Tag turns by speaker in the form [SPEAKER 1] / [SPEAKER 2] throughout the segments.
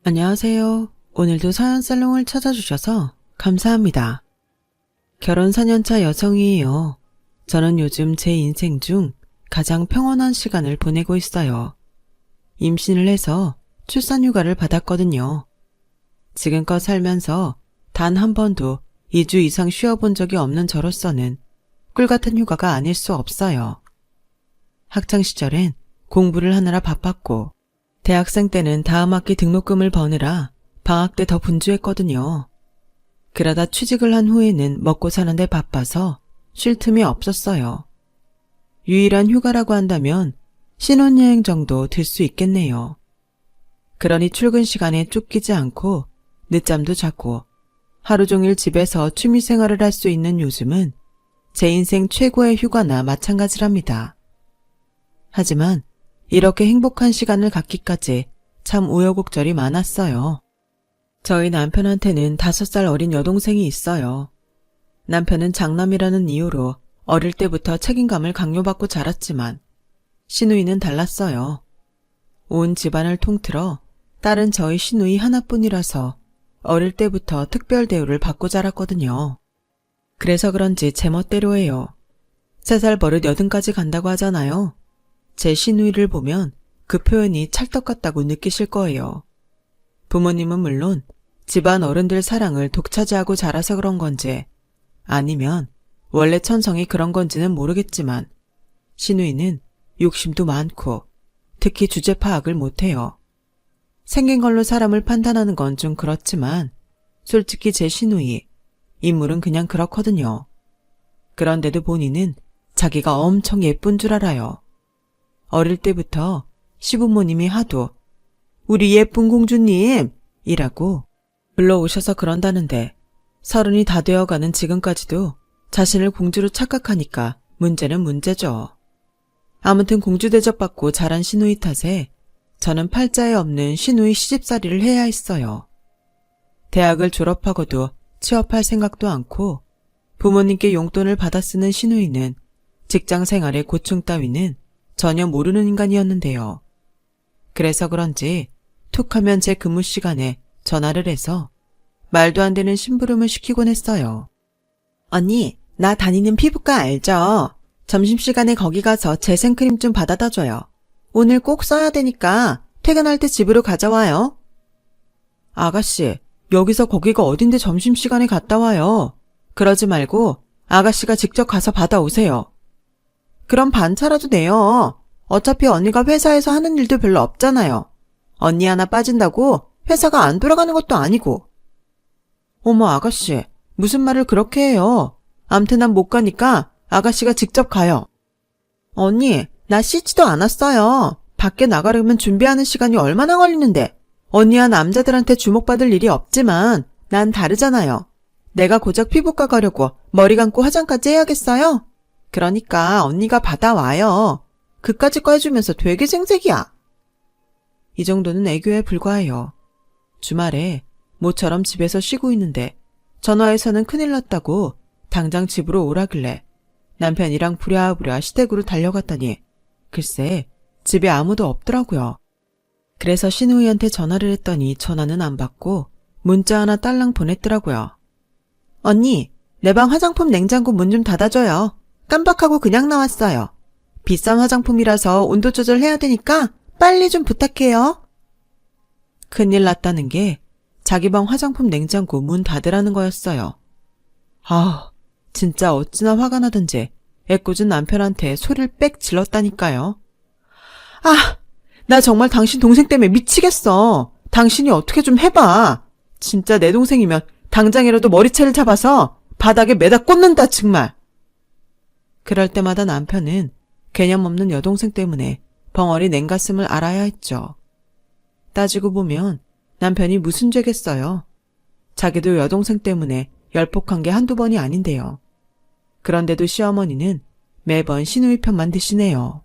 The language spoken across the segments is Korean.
[SPEAKER 1] 안녕하세요. 오늘도 사연살롱을 찾아주셔서 감사합니다. 결혼 4년차 여성이에요. 저는 요즘 제 인생 중 가장 평온한 시간을 보내고 있어요. 임신을 해서 출산휴가를 받았거든요. 지금껏 살면서 단 한 번도 2주 이상 쉬어본 적이 없는 저로서는 꿀같은 휴가가 아닐 수 없어요. 학창시절엔 공부를 하느라 바빴고 대학생 때는 다음 학기 등록금을 버느라 방학 때 더 분주했거든요. 그러다 취직을 한 후에는 먹고 사는데 바빠서 쉴 틈이 없었어요. 유일한 휴가라고 한다면 신혼여행 정도 될 수 있겠네요. 그러니 출근 시간에 쫓기지 않고 늦잠도 자고 하루 종일 집에서 취미생활을 할 수 있는 요즘은 제 인생 최고의 휴가나 마찬가지랍니다. 하지만 이렇게 행복한 시간을 갖기까지 참 우여곡절이 많았어요. 저희 남편한테는 5살 어린 여동생이 있어요. 남편은 장남이라는 이유로 어릴 때부터 책임감을 강요받고 자랐지만 시누이는 달랐어요. 온 집안을 통틀어 딸은 저희 시누이 하나뿐이라서 어릴 때부터 특별 대우를 받고 자랐거든요. 그래서 그런지 제멋대로예요. 3살 버릇 80까지 간다고 하잖아요. 제 시누이를 보면 그 표현이 찰떡 같다고 느끼실 거예요. 부모님은 물론 집안 어른들 사랑을 독차지하고 자라서 그런 건지 아니면 원래 천성이 그런 건지는 모르겠지만 시누이는 욕심도 많고 특히 주제 파악을 못해요. 생긴 걸로 사람을 판단하는 건 좀 그렇지만 솔직히 제 시누이 인물은 그냥 그렇거든요. 그런데도 본인은 자기가 엄청 예쁜 줄 알아요. 어릴 때부터 시부모님이 하도 우리 예쁜 공주님 이라고 불러오셔서 그런다는데 30이 다 되어가는 지금까지도 자신을 공주로 착각하니까 문제는 문제죠. 아무튼 공주 대접받고 자란 시누이 탓에 저는 팔자에 없는 시누이 시집살이를 해야 했어요. 대학을 졸업하고도 취업할 생각도 않고 부모님께 용돈을 받아 쓰는 시누이는 직장 생활의 고충 따위는 전혀 모르는 인간이었는데요. 그래서 그런지 툭 하면 제 근무 시간에 전화를 해서 말도 안 되는 심부름을 시키곤 했어요. 언니, 나 다니는 피부과 알죠? 점심시간에 거기 가서 제 생크림 좀 받아다 줘요. 오늘 꼭 써야 되니까 퇴근할 때 집으로 가져와요. 아가씨, 여기서 거기가 어딘데 점심시간에 갔다 와요. 그러지 말고 아가씨가 직접 가서 받아오세요. 그럼 반차라도 내요. 어차피 언니가 회사에서 하는 일도 별로 없잖아요. 언니 하나 빠진다고 회사가 안 돌아가는 것도 아니고. 어머 아가씨, 무슨 말을 그렇게 해요. 암튼 난 못 가니까 아가씨가 직접 가요. 언니, 나 씻지도 않았어요. 밖에 나가려면 준비하는 시간이 얼마나 걸리는데. 언니야 남자들한테 주목받을 일이 없지만 난 다르잖아요. 내가 고작 피부과 가려고 머리 감고 화장까지 해야겠어요? 그러니까 언니가 받아와요. 그까짓 거 해주면서 되게 생색이야. 이 정도는 애교에 불과해요. 주말에 모처럼 집에서 쉬고 있는데 전화해서는 큰일 났다고 당장 집으로 오라길래 남편이랑 부랴부랴 시댁으로 달려갔더니 글쎄 집에 아무도 없더라고요. 그래서 시누이한테 전화를 했더니 전화는 안 받고 문자 하나 딸랑 보냈더라고요. 언니, 내 방 화장품 냉장고 문 좀 닫아줘요. 깜빡하고 그냥 나왔어요. 비싼 화장품이라서 온도 조절해야 되니까 빨리 좀 부탁해요. 큰일 났다는 게 자기 방 화장품 냉장고 문 닫으라는 거였어요. 아, 진짜 어찌나 화가 나든지 애꿎은 남편한테 소리를 빽 질렀다니까요. 아, 나 정말 당신 동생 때문에 미치겠어. 당신이 어떻게 좀 해봐. 진짜 내 동생이면 당장이라도 머리채를 잡아서 바닥에 매다 꽂는다 정말. 그럴 때마다 남편은 개념 없는 여동생 때문에 벙어리 냉가슴을 앓아야 했죠. 따지고 보면 남편이 무슨 죄겠어요. 자기도 여동생 때문에 열폭한 게 한두 번이 아닌데요. 그런데도 시어머니는 매번 시누이 편만 드시네요.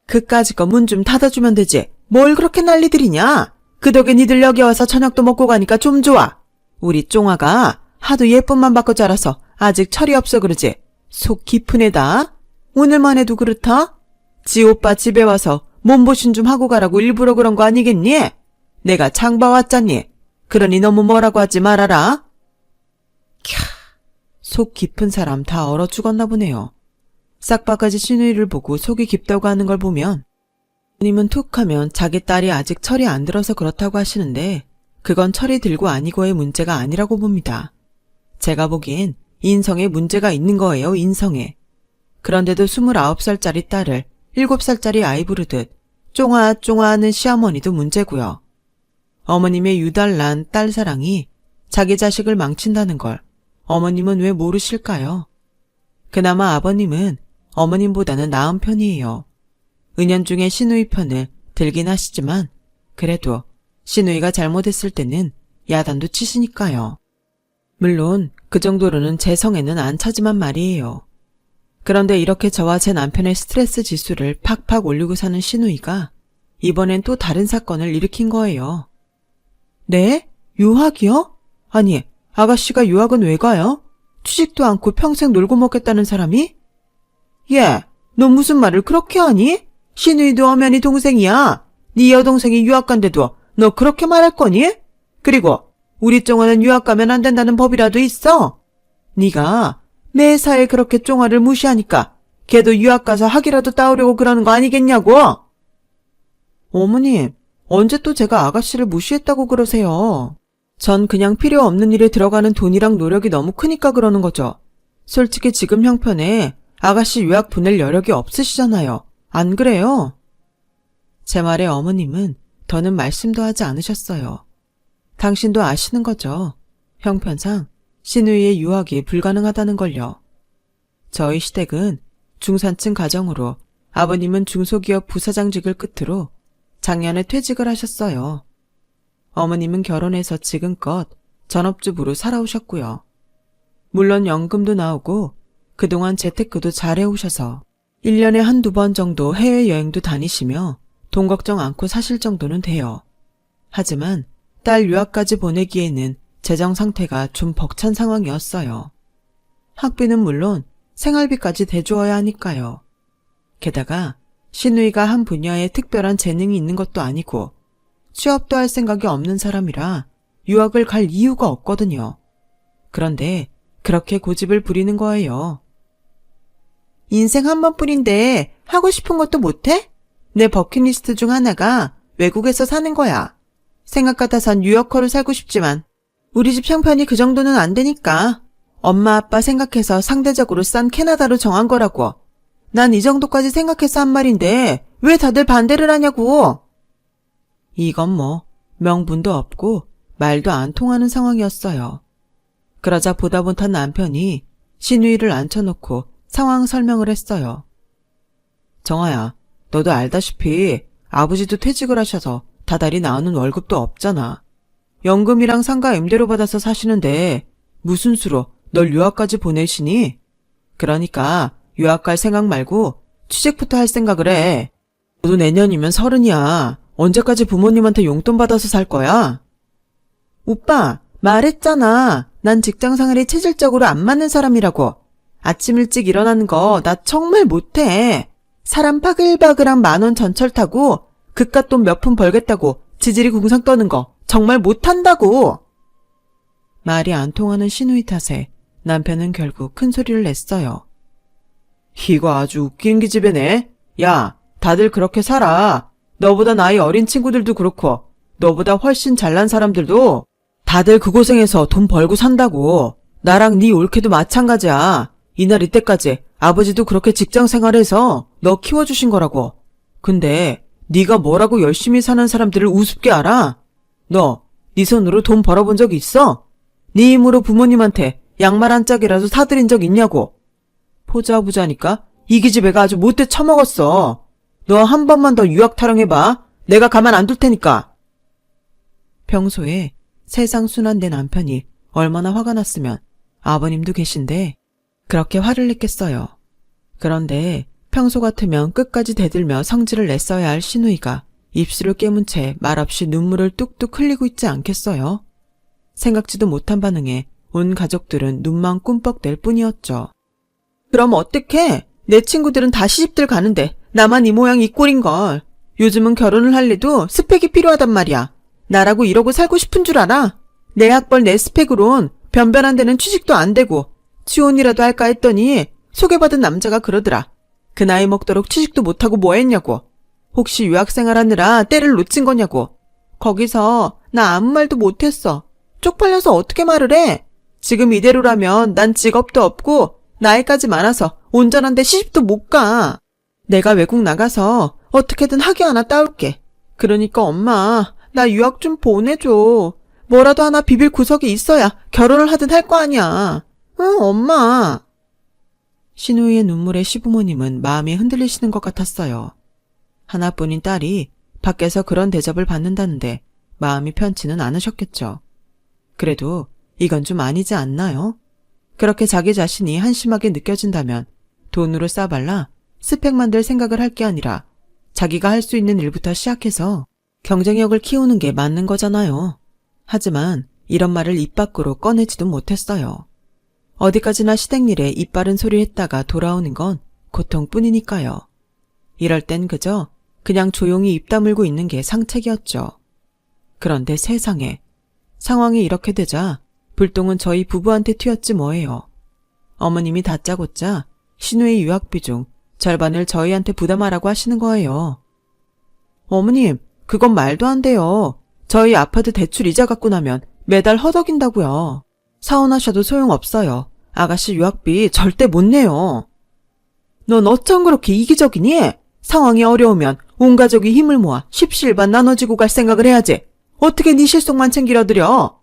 [SPEAKER 1] 그까짓 거 문 좀 닫아주면 되지. 뭘 그렇게 난리들이냐. 그 덕에 니들 여기 와서 저녁도 먹고 가니까 좀 좋아. 우리 쫑아가 하도 예쁨만 받고 자라서 아직 철이 없어 그러지. 속 깊은 애다. 오늘만 해도 그렇다. 지 오빠 집에 와서 몸보신 좀 하고 가라고 일부러 그런 거 아니겠니? 내가 장 봐왔잖니. 그러니 너무 뭐라고 하지 말아라. 캬, 속 깊은 사람 다 얼어 죽었나 보네요. 싹바가지 시누이를 보고 속이 깊다고 하는 걸 보면 님은 툭 하면 자기 딸이 아직 철이 안 들어서 그렇다고 하시는데 그건 철이 들고 아니고의 문제가 아니라고 봅니다. 제가 보기엔 인성에 문제가 있는 거예요, 인성에. 그런데도 29살짜리 딸을 7살짜리 아이 부르듯 쫑아쫑아하는 시어머니도 문제고요. 어머님의 유달난 딸 사랑이 자기 자식을 망친다는 걸 어머님은 왜 모르실까요? 그나마 아버님은 어머님보다는 나은 편이에요. 은연중에 시누이 편을 들긴 하시지만 그래도 시누이가 잘못했을 때는 야단도 치시니까요. 물론 그 정도로는 제 성에는 안 차지만 말이에요. 그런데 이렇게 저와 제 남편의 스트레스 지수를 팍팍 올리고 사는 시누이가 이번엔 또 다른 사건을 일으킨 거예요. 네? 유학이요? 아니, 아가씨가 유학은 왜 가요? 취직도 않고 평생 놀고 먹겠다는 사람이? 예, 너 무슨 말을 그렇게 하니? 시누이도 엄연히 동생이야. 네 여동생이 유학 간데도 너 그렇게 말할 거니? 그리고 우리 쫑아는 유학 가면 안 된다는 법이라도 있어? 네가 매사에 그렇게 쫑아를 무시하니까 걔도 유학 가서 학이라도 따오려고 그러는 거 아니겠냐고? 어머님, 언제 또 제가 아가씨를 무시했다고 그러세요? 전 그냥 필요 없는 일에 들어가는 돈이랑 노력이 너무 크니까 그러는 거죠. 솔직히 지금 형편에 아가씨 유학 보낼 여력이 없으시잖아요. 안 그래요? 제 말에 어머님은 더는 말씀도 하지 않으셨어요. 당신도 아시는 거죠. 형편상 시누이의 유학이 불가능하다는 걸요. 저희 시댁은 중산층 가정으로 아버님은 중소기업 부사장직을 끝으로 작년에 퇴직을 하셨어요. 어머님은 결혼해서 지금껏 전업주부로 살아오셨고요. 물론 연금도 나오고 그동안 재테크도 잘해오셔서 1년에 한두 번 정도 해외여행도 다니시며 돈 걱정 않고 사실 정도는 돼요. 하지만 딸 유학까지 보내기에는 재정 상태가 좀 벅찬 상황이었어요. 학비는 물론 생활비까지 대주어야 하니까요. 게다가 시누이가 한 분야에 특별한 재능이 있는 것도 아니고 취업도 할 생각이 없는 사람이라 유학을 갈 이유가 없거든요. 그런데 그렇게 고집을 부리는 거예요. 인생 한 번뿐인데 하고 싶은 것도 못해? 내 버킷리스트 중 하나가 외국에서 사는 거야. 생각 같아선 뉴요커로 살고 싶지만 우리 집 형편이 그 정도는 안 되니까 엄마 아빠 생각해서 상대적으로 싼 캐나다로 정한 거라고. 난 이 정도까지 생각해서 한 말인데 왜 다들 반대를 하냐고. 이건 뭐 명분도 없고 말도 안 통하는 상황이었어요. 그러자 보다 못한 남편이 시누이를 앉혀놓고 상황 설명을 했어요. 정아야, 너도 알다시피 아버지도 퇴직을 하셔서 다달이 나오는 월급도 없잖아. 연금이랑 상가 임대료 받아서 사시는데 무슨 수로 널 유학까지 보내시니? 그러니까 유학 갈 생각 말고 취직부터 할 생각을 해. 너도 내년이면 30이야. 언제까지 부모님한테 용돈 받아서 살 거야? 오빠, 말했잖아. 난 직장생활이 체질적으로 안 맞는 사람이라고. 아침 일찍 일어나는 거 나 정말 못해. 사람 바글바글한 10,000원 전철 타고 그깟 돈 몇 푼 벌겠다고 지질이 궁상 떠는 거 정말 못한다고. 말이 안 통하는 시누이 탓에 남편은 결국 큰 소리를 냈어요. 이거 아주 웃긴 기집애네. 야, 다들 그렇게 살아. 너보다 나이 어린 친구들도 그렇고 너보다 훨씬 잘난 사람들도 다들 그 고생해서 돈 벌고 산다고. 나랑 네 올케도 마찬가지야. 이날 이때까지 아버지도 그렇게 직장 생활해서 너 키워주신 거라고. 근데 네가 뭐라고 열심히 사는 사람들을 우습게 알아? 너 네 손으로 돈 벌어본 적 있어? 네 힘으로 부모님한테 양말 한 짝이라도 사드린 적 있냐고. 보자보자니까 이 기집애가 아주 못돼 처먹었어. 너 한 번만 더 유학 타령해봐. 내가 가만 안 둘 테니까. 평소에 세상 순한 내 남편이 얼마나 화가 났으면 아버님도 계신데 그렇게 화를 냈겠어요. 그런데 평소 같으면 끝까지 대들며 성질을 냈어야 할 시누이가 입술을 깨문 채 말없이 눈물을 뚝뚝 흘리고 있지 않겠어요? 생각지도 못한 반응에 온 가족들은 눈만 꿈뻑댈 뿐이었죠. 그럼 어떡해? 내 친구들은 다 시집들 가는데 나만 이 모양 이 꼴인걸. 요즘은 결혼을 할래도 스펙이 필요하단 말이야. 나라고 이러고 살고 싶은 줄 알아? 내 학벌 내 스펙으론 변변한 데는 취직도 안 되고 지원이라도 할까 했더니 소개받은 남자가 그러더라. 그 나이 먹도록 취직도 못하고 뭐 했냐고. 혹시 유학생활 하느라 때를 놓친 거냐고. 거기서 나 아무 말도 못했어. 쪽팔려서 어떻게 말을 해? 지금 이대로라면 난 직업도 없고 나이까지 많아서 온전한 데 시집도 못 가. 내가 외국 나가서 어떻게든 학위 하나 따올게. 그러니까 엄마, 나 유학 좀 보내줘. 뭐라도 하나 비빌 구석이 있어야 결혼을 하든 할 거 아니야. 응, 엄마. 신우이의 눈물에 시부모님은 마음이 흔들리시는 것 같았어요. 하나뿐인 딸이 밖에서 그런 대접을 받는다는데 마음이 편치는 않으셨겠죠. 그래도 이건 좀 아니지 않나요? 그렇게 자기 자신이 한심하게 느껴진다면 돈으로 싸발라 스펙 만들 생각을 할 게 아니라 자기가 할 수 있는 일부터 시작해서 경쟁력을 키우는 게 맞는 거잖아요. 하지만 이런 말을 입 밖으로 꺼내지도 못했어요. 어디까지나 시댁일에 입 바른 소리 했다가 돌아오는 건 고통뿐이니까요. 이럴 땐 그저 그냥 조용히 입 다물고 있는 게 상책이었죠. 그런데 세상에, 상황이 이렇게 되자 불똥은 저희 부부한테 튀었지 뭐예요. 어머님이 다짜고짜 신우의 유학비 중 절반을 저희한테 부담하라고 하시는 거예요. 어머님, 그건 말도 안 돼요. 저희 아파트 대출 이자 갚고 나면 매달 허덕인다고요. 사원하셔도 소용없어요. 아가씨 유학비 절대 못 내요. 넌 어쩜 그렇게 이기적이니? 상황이 어려우면 온 가족이 힘을 모아 십시일반 나눠지고 갈 생각을 해야지. 어떻게 네 실속만 챙기려드려?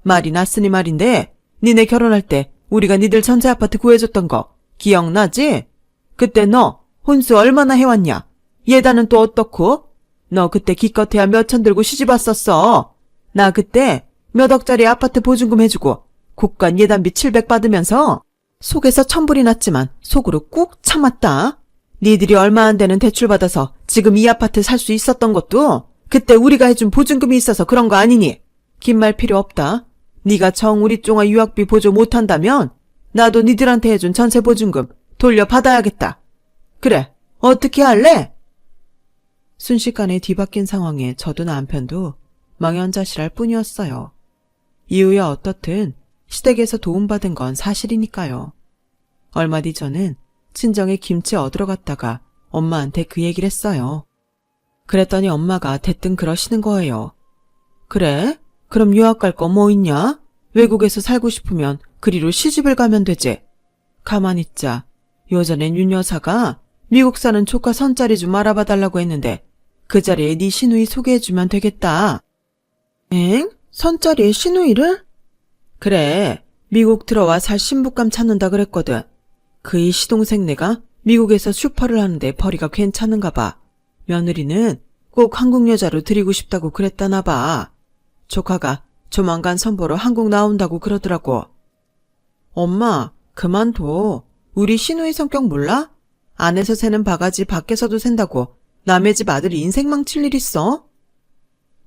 [SPEAKER 1] 말이 났으니 말인데 니네 결혼할 때 우리가 니들 전세 아파트 구해줬던 거 기억나지? 그때 너 혼수 얼마나 해왔냐? 예단은 또 어떻고? 너 그때 기껏해야 몇천 들고 시집 왔었어. 나 그때 몇 억짜리 아파트 보증금 해주고 국간 예단비 700 받으면서 속에서 천불이 났지만 속으로 꾹 참았다. 니들이 얼마 안 되는 대출 받아서 지금 이 아파트 살 수 있었던 것도 그때 우리가 해준 보증금이 있어서 그런 거 아니니? 긴 말 필요 없다. 네가 정 우리 쫑아 유학비 보조 못한다면 나도 니들한테 해준 전세 보증금 돌려받아야겠다. 그래, 어떻게 할래? 순식간에 뒤바뀐 상황에 저도 남편도 망연자실할 뿐이었어요. 이유야 어떻든 시댁에서 도움받은 건 사실이니까요. 얼마 뒤 저는 친정에 김치 얻으러 갔다가 엄마한테 그 얘기를 했어요. 그랬더니 엄마가 대뜸 그러시는 거예요. 그래? 그럼 유학 갈 거 뭐 있냐? 외국에서 살고 싶으면 그리로 시집을 가면 되지. 가만히 있자. 요전엔 윤 여사가 미국 사는 조카 선자리 좀 알아봐 달라고 했는데 그 자리에 네 시누이 소개해주면 되겠다. 엥? 선자리에 시누이를? 그래. 미국 들어와 살 신부감 찾는다 그랬거든. 그이 시동생네가 미국에서 슈퍼를 하는데 벌이가 괜찮은가 봐. 며느리는 꼭 한국 여자로 드리고 싶다고 그랬다나 봐. 조카가 조만간 선보러 한국 나온다고 그러더라고. 엄마, 그만둬. 우리 시누이 성격 몰라? 안에서 새는 바가지 밖에서도 샌다고 남의 집 아들이 인생 망칠 일 있어?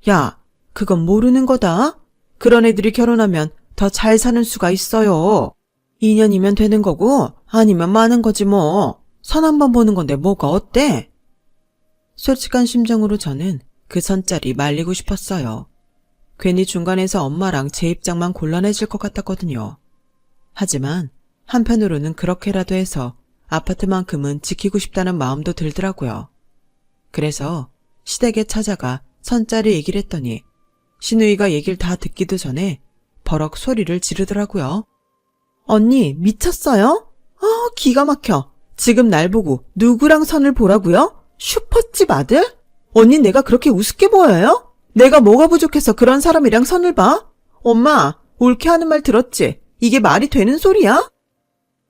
[SPEAKER 1] 야, 그건 모르는 거다. 그런 애들이 결혼하면 더 잘 사는 수가 있어요. 2년이면 되는 거고 아니면 많은 거지 뭐. 선 한번 보는 건데 뭐가 어때? 솔직한 심정으로 저는 그 선짜리 말리고 싶었어요. 괜히 중간에서 엄마랑 제 입장만 곤란해질 것 같았거든요. 하지만 한편으로는 그렇게라도 해서 아파트만큼은 지키고 싶다는 마음도 들더라고요. 그래서 시댁에 찾아가 선짜리 얘기를 했더니 시누이가 얘기를 다 듣기도 전에 버럭 소리를 지르더라고요. 언니 미쳤어요? 기가 막혀. 지금 날 보고 누구랑 선을 보라고요? 슈퍼집 아들? 언니 내가 그렇게 우습게 보여요? 내가 뭐가 부족해서 그런 사람이랑 선을 봐? 엄마, 옳게 하는 말 들었지? 이게 말이 되는 소리야?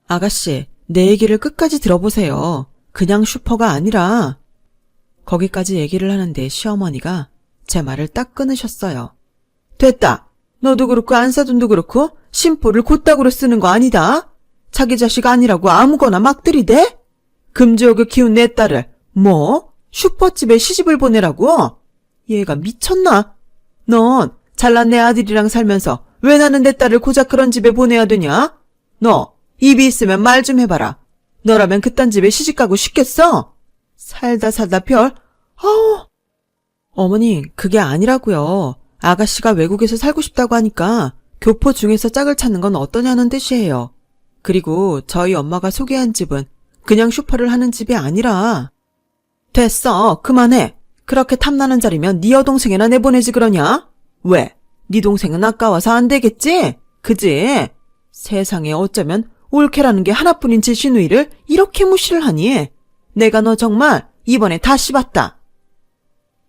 [SPEAKER 1] 아가씨, 내 얘기를 끝까지 들어보세요. 그냥 슈퍼가 아니라. 거기까지 얘기를 하는데 시어머니가 제 말을 딱 끊으셨어요. 됐다. 너도 그렇고 안사돈도 그렇고 심보를 곧다구로 쓰는 거 아니다. 자기 자식 아니라고 아무거나 막 들이대? 금지옥을 키운 내 딸을 뭐? 슈퍼집에 시집을 보내라고? 얘가 미쳤나? 넌 잘난 내 아들이랑 살면서 왜 나는 내 딸을 고작 그런 집에 보내야 되냐? 너 입이 있으면 말 좀 해봐라. 너라면 그딴 집에 시집가고 싶겠어? 살다 별? 어머니, 그게 아니라고요. 아가씨가 외국에서 살고 싶다고 하니까 교포 중에서 짝을 찾는 건 어떠냐는 뜻이에요. 그리고 저희 엄마가 소개한 집은 그냥 슈퍼를 하는 집이 아니라. 됐어, 그만해. 그렇게 탐나는 자리면 네 여동생이나 내보내지 그러냐? 왜? 네 동생은 아까워서 안 되겠지? 그지? 세상에 어쩌면 올케라는 게 하나뿐인 제 시누이를 이렇게 무시를 하니? 내가 너 정말 이번에 다 씹었다.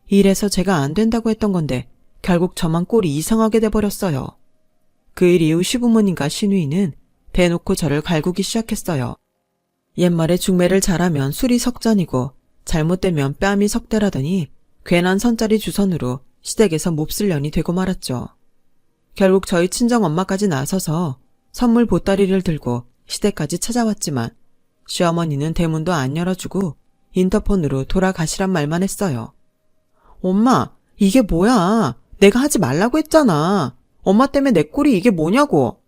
[SPEAKER 1] 이래서 제가 안 된다고 했던 건데 결국 저만 꼴이 이상하게 돼버렸어요. 그 일 이후 시부모님과 시누이는 대놓고 저를 갈구기 시작했어요. 옛말에 중매를 잘하면 술이 석잔이고 잘못되면 뺨이 석대라더니 괜한 선짜리 주선으로 시댁에서 몹쓸 년이 되고 말았죠. 결국 저희 친정엄마까지 나서서 선물 보따리를 들고 시댁까지 찾아왔지만 시어머니는 대문도 안 열어주고 인터폰으로 돌아가시란 말만 했어요. 엄마, 이게 뭐야? 내가 하지 말라고 했잖아. 엄마 때문에 내 꼴이 이게 뭐냐고.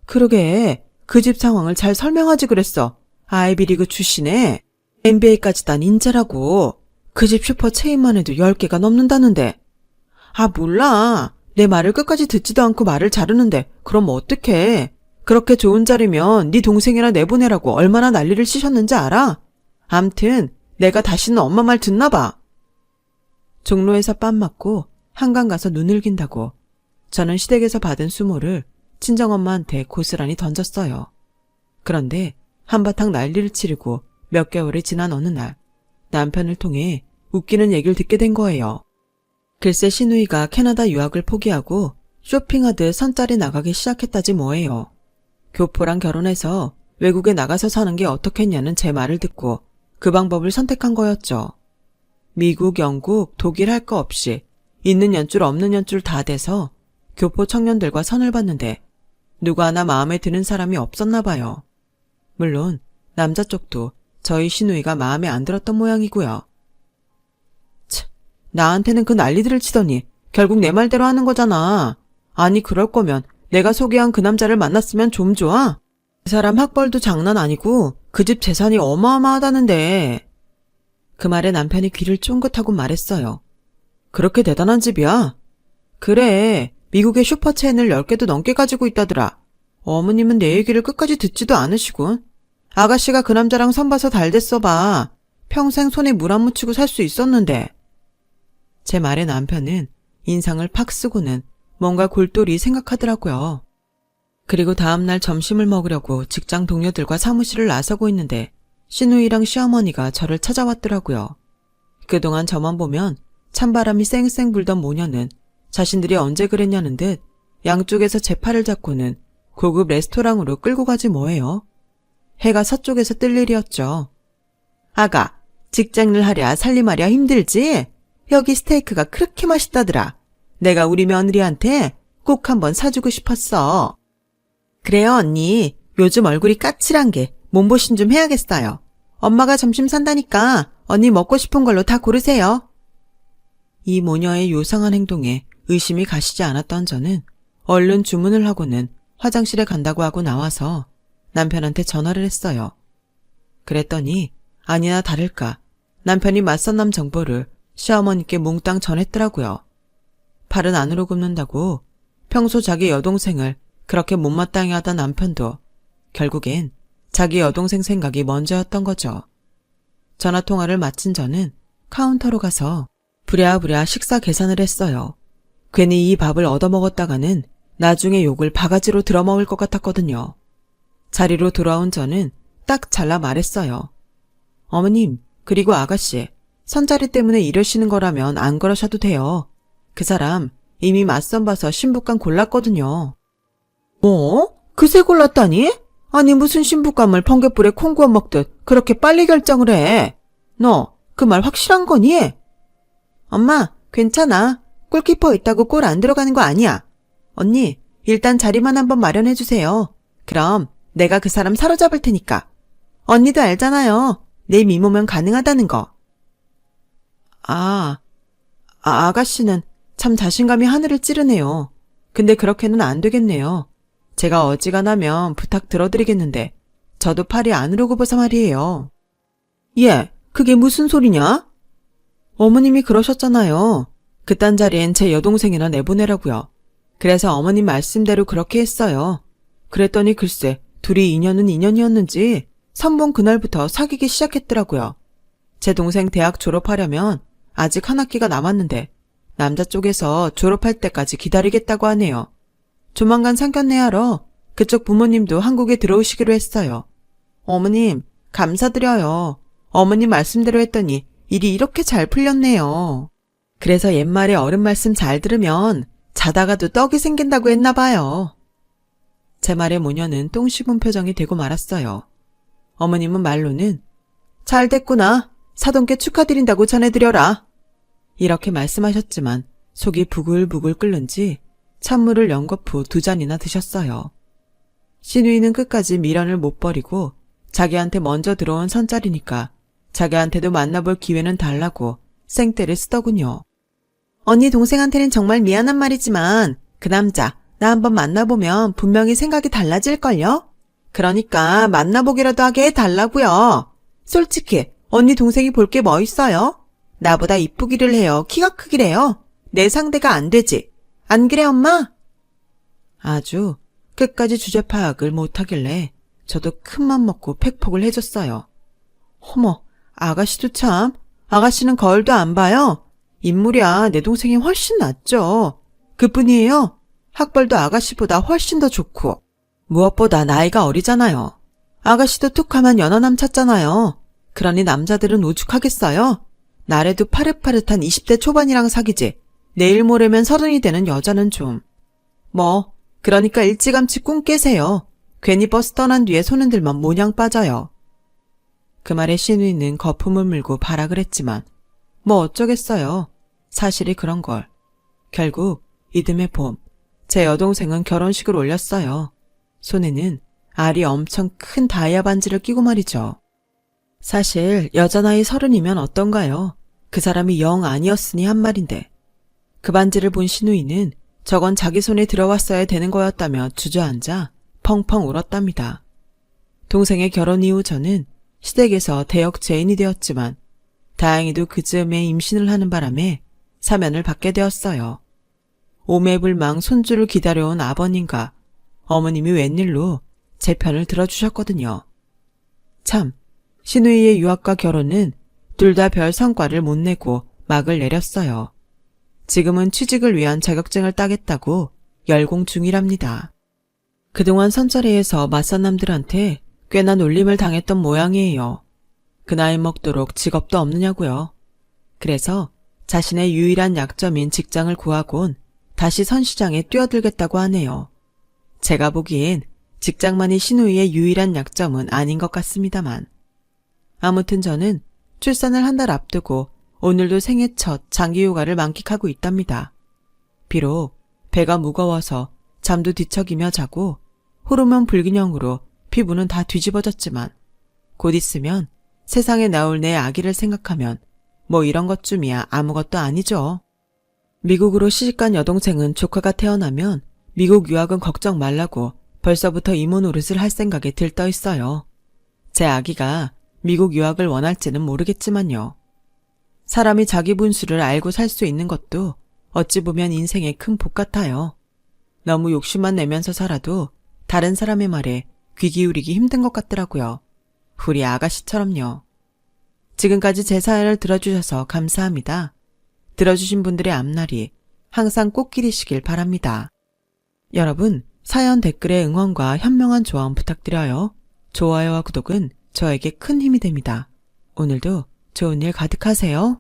[SPEAKER 1] 그러게, 그 집 상황을 잘 설명하지 그랬어. 아이비리그 출신에 NBA까지 딴 인재라고. 그 집 슈퍼 체인만 해도 10개가 넘는다는데. 아, 몰라. 내 말을 끝까지 듣지도 않고 말을 자르는데 그럼 어떡해. 그렇게 좋은 자리면 네 동생이나 내보내라고 얼마나 난리를 치셨는지 알아? 암튼 내가 다시는 엄마 말 듣나 봐. 종로에서 빰 맞고 한강 가서 눈을 긴다고 저는 시댁에서 받은 수모를 친정엄마한테 고스란히 던졌어요. 그런데 한바탕 난리를 치르고 몇 개월이 지난 어느 날 남편을 통해 웃기는 얘기를 듣게 된 거예요. 글쎄 시누이가 캐나다 유학을 포기하고 쇼핑하듯 선짜리 나가기 시작했다지 뭐예요. 교포랑 결혼해서 외국에 나가서 사는 게 어떻겠냐는 제 말을 듣고 그 방법을 선택한 거였죠. 미국, 영국, 독일 할 거 없이 있는 연줄 없는 연줄 다 돼서 교포 청년들과 선을 봤는데 누구 하나 마음에 드는 사람이 없었나 봐요. 물론 남자 쪽도 저희 시누이가 마음에 안 들었던 모양이고요. 나한테는 그 난리들을 치더니 결국 내 말대로 하는 거잖아. 아니 그럴 거면 내가 소개한 그 남자를 만났으면 좀 좋아? 그 사람 학벌도 장난 아니고 그 집 재산이 어마어마하다는데. 그 말에 남편이 귀를 쫑긋하고 말했어요. 그렇게 대단한 집이야? 그래, 미국의 슈퍼체인을 10개도 넘게 가지고 있다더라. 어머님은 내 얘기를 끝까지 듣지도 않으시군. 아가씨가 그 남자랑 선봐서 달댔어 봐. 평생 손에 물 안 묻히고 살 수 있었는데. 제 말에 남편은 인상을 팍 쓰고는 뭔가 골똘히 생각하더라고요. 그리고 다음날 점심을 먹으려고 직장 동료들과 사무실을 나서고 있는데 시누이랑 시어머니가 저를 찾아왔더라고요. 그동안 저만 보면 찬바람이 쌩쌩 불던 모녀는 자신들이 언제 그랬냐는 듯 양쪽에서 제 팔을 잡고는 고급 레스토랑으로 끌고 가지 뭐예요. 해가 서쪽에서 뜰 일이었죠. 아가, 직장을 하랴 살림하랴 힘들지? 여기 스테이크가 그렇게 맛있다더라. 내가 우리 며느리한테 꼭 한번 사주고 싶었어. 그래요 언니. 요즘 얼굴이 까칠한 게 몸보신 좀 해야겠어요. 엄마가 점심 산다니까 언니 먹고 싶은 걸로 다 고르세요. 이 모녀의 요상한 행동에 의심이 가시지 않았던 저는 얼른 주문을 하고는 화장실에 간다고 하고 나와서 남편한테 전화를 했어요. 그랬더니 아니나 다를까 남편이 맞선남 정보를 시어머니께 몽땅 전했더라고요. 팔은 안으로 굽는다고 평소 자기 여동생을 그렇게 못마땅해 하던 남편도 결국엔 자기 여동생 생각이 먼저였던 거죠. 전화통화를 마친 저는 카운터로 가서 부랴부랴 식사 계산을 했어요. 괜히 이 밥을 얻어먹었다가는 나중에 욕을 바가지로 들어먹을 것 같았거든요. 자리로 돌아온 저는 딱 잘라 말했어요. 어머님, 그리고 아가씨, 선자리 때문에 이러시는 거라면 안 그러셔도 돼요. 그 사람 이미 맞선 봐서 신부감 골랐거든요. 뭐? 그새 골랐다니? 아니 무슨 신부감을 번갯불에 콩 구워 먹듯 그렇게 빨리 결정을 해. 너 그 말 확실한 거니? 엄마, 괜찮아. 골키퍼 있다고 골 안 들어가는 거 아니야. 언니, 일단 자리만 한번 마련해 주세요. 그럼 내가 그 사람 사로잡을 테니까. 언니도 알잖아요. 내 미모면 가능하다는 거. 아가씨는 참 자신감이 하늘을 찌르네요. 근데 그렇게는 안 되겠네요. 제가 어지간하면 부탁 들어드리겠는데 저도 팔이 안으로 굽어서 말이에요. 예, 그게 무슨 소리냐? 어머님이 그러셨잖아요. 그딴 자리엔 제 여동생이나 내보내라고요. 그래서 어머님 말씀대로 그렇게 했어요. 그랬더니 글쎄 둘이 인연은 인연이었는지 선본 그날부터 사귀기 시작했더라고요. 제 동생 대학 졸업하려면 아직 한 학기가 남았는데 남자 쪽에서 졸업할 때까지 기다리겠다고 하네요. 조만간 상견례하러 그쪽 부모님도 한국에 들어오시기로 했어요. 어머님, 감사드려요. 어머님 말씀대로 했더니 일이 이렇게 잘 풀렸네요. 그래서 옛말에 어른 말씀 잘 들으면 자다가도 떡이 생긴다고 했나 봐요. 제 말에 모녀는 똥 씹은 표정이 되고 말았어요. 어머님은 말로는 잘 됐구나. 사돈께 축하드린다고 전해드려라. 이렇게 말씀하셨지만 속이 부글부글 끓는지 찬물을 연거푸 2잔이나 드셨어요. 신우이는 끝까지 미련을 못 버리고 자기한테 먼저 들어온 선짜리니까 자기한테도 만나볼 기회는 달라고 생떼를 쓰더군요. 언니 동생한테는 정말 미안한 말이지만 그 남자 나 한번 만나보면 분명히 생각이 달라질걸요? 그러니까 만나보기라도 하게 해달라고요. 솔직히 언니 동생이 볼 게 뭐 있어요? 나보다 이쁘기를 해요. 키가 크기래요. 내 상대가 안 되지. 안 그래 엄마? 아주 끝까지 주제 파악을 못하길래 저도 큰맘 먹고 팩폭을 해줬어요. 어머, 아가씨도 참. 아가씨는 거울도 안 봐요. 인물이야 내 동생이 훨씬 낫죠. 그뿐이에요. 학벌도 아가씨보다 훨씬 더 좋고 무엇보다 나이가 어리잖아요. 아가씨도 툭하면 연하남 찾잖아요. 그러니 남자들은 오죽하겠어요? 나래도 파릇파릇한 20대 초반이랑 사귀지. 내일 모레면 30이 되는 여자는 좀. 그러니까 일찌감치 꿈 깨세요. 괜히 버스 떠난 뒤에 손 흔들면 모냥 빠져요. 그 말에 신우이는 거품을 물고 발악을 했지만 어쩌겠어요. 사실이 그런 걸. 결국 이듬해 봄 제 여동생은 결혼식을 올렸어요. 손에는 알이 엄청 큰 다이아 반지를 끼고 말이죠. 사실 여자 나이 30이면 어떤가요? 그 사람이 영 아니었으니 한 말인데 그 반지를 본 신우이는 저건 자기 손에 들어왔어야 되는 거였다며 주저앉아 펑펑 울었답니다. 동생의 결혼 이후 저는 시댁에서 대역 죄인이 되었지만 다행히도 그 즈음에 임신을 하는 바람에 사면을 받게 되었어요. 오매불망 손주를 기다려온 아버님과 어머님이 웬일로 제 편을 들어주셨거든요. 참, 신우이의 유학과 결혼은 둘 다 별 성과를 못 내고 막을 내렸어요. 지금은 취직을 위한 자격증을 따겠다고 열공 중이랍니다. 그동안 선자리에서 맞선남들한테 꽤나 놀림을 당했던 모양이에요. 그 나이 먹도록 직업도 없느냐고요. 그래서 자신의 유일한 약점인 직장을 구하곤 다시 선시장에 뛰어들겠다고 하네요. 제가 보기엔 직장만이 신우이의 유일한 약점은 아닌 것 같습니다만. 아무튼 저는 출산을 한 달 앞두고 오늘도 생애 첫 장기휴가를 만끽하고 있답니다. 비록 배가 무거워서 잠도 뒤척이며 자고 호르몬 불균형으로 피부는 다 뒤집어졌지만 곧 있으면 세상에 나올 내 아기를 생각하면 이런 것쯤이야 아무것도 아니죠. 미국으로 시집간 여동생은 조카가 태어나면 미국 유학은 걱정 말라고 벌써부터 이모 노릇을 할 생각에 들떠 있어요. 제 아기가 미국 유학을 원할지는 모르겠지만요. 사람이 자기 분수를 알고 살 수 있는 것도 어찌 보면 인생의 큰 복 같아요. 너무 욕심만 내면서 살아도 다른 사람의 말에 귀 기울이기 힘든 것 같더라고요. 우리 아가씨처럼요. 지금까지 제 사연을 들어주셔서 감사합니다. 들어주신 분들의 앞날이 항상 꽃길이시길 바랍니다. 여러분, 사연 댓글에 응원과 현명한 조언 부탁드려요. 좋아요와 구독은 저에게 큰 힘이 됩니다. 오늘도 좋은 일 가득하세요.